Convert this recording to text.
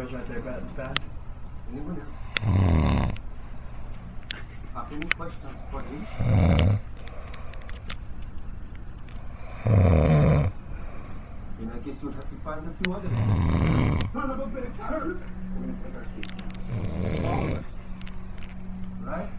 girls right there, Batten's bad. Anyone else? Any questions for me? In that case, you would have to find a few others. Son of a bitch! We're going to take our seats. All of us. Right?